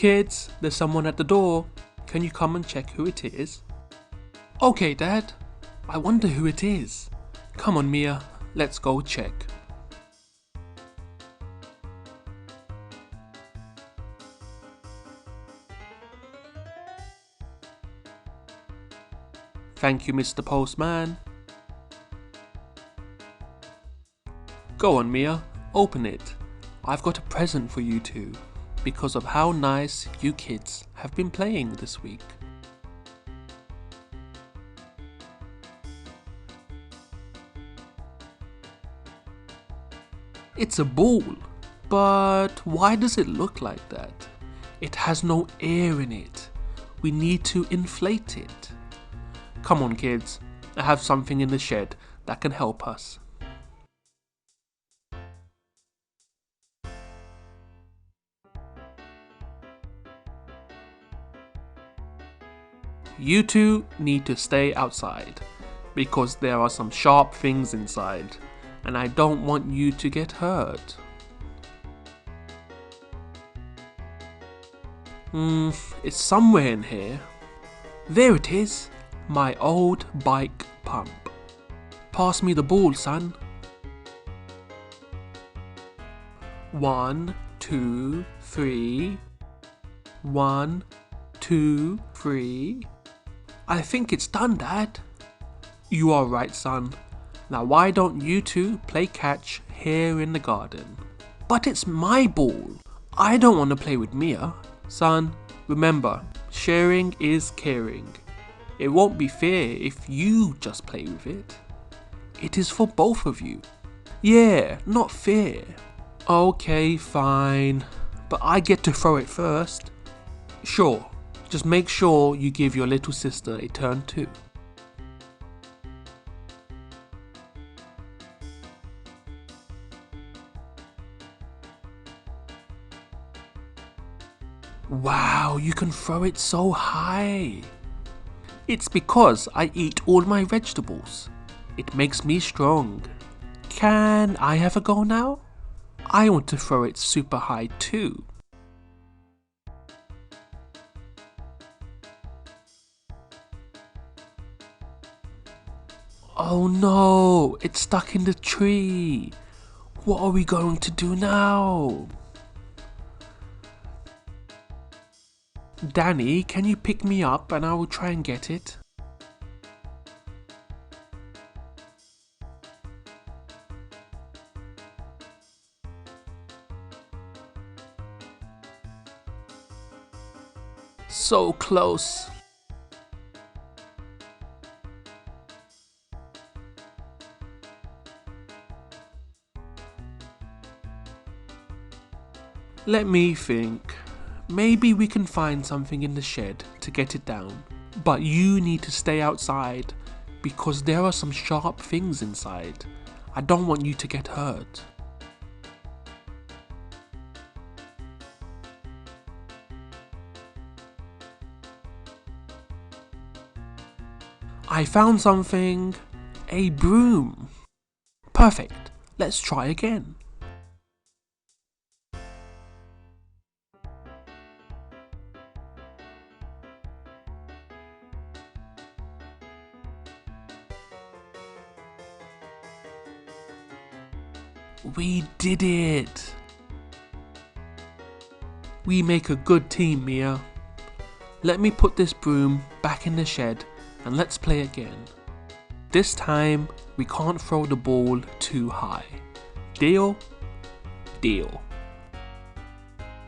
Kids, there's someone at the door. Can you come and check who it is? Okay, Dad. I wonder who it is. Come on, Mia. Let's go check. Thank you, Mr. Postman. Go on, Mia. Open it. I've got a present for you two, because of how nice you kids have been playing this week. It's a ball, but why does it look like that? It has no air in it. We need to inflate it. Come on, kids. I have something in the shed that can help us. You two need to stay outside, because there are some sharp things inside, and I don't want you to get hurt. It's somewhere in here. There it is, my old bike pump. Pass me the ball, son. 1, 2, 3. 1, 2, 3. I think it's done, Dad. You are right, son. Now why don't you two play catch here in the garden? But it's my ball. I don't want to play with Mia. Son, remember, sharing is caring. It won't be fair if you just play with it. It is for both of you. Yeah, not fair. Okay, fine. But I get to throw it first. Sure. Just make sure you give your little sister a turn too. Wow, you can throw it so high. It's because I eat all my vegetables. It makes me strong. Can I have a go now? I want to throw it super high too. Oh no, it's stuck in the tree. What are we going to do now? Danny, can you pick me up and I will try and get it? So close. Let me think. Maybe we can find something in the shed to get it down. But you need to stay outside because there are some sharp things inside. I don't want you to get hurt. I found something. A broom. Perfect. Let's try again. We did it! We make a good team, Mia. Let me put this broom back in the shed and let's play again. This time, we can't throw the ball too high. Deal? Deal.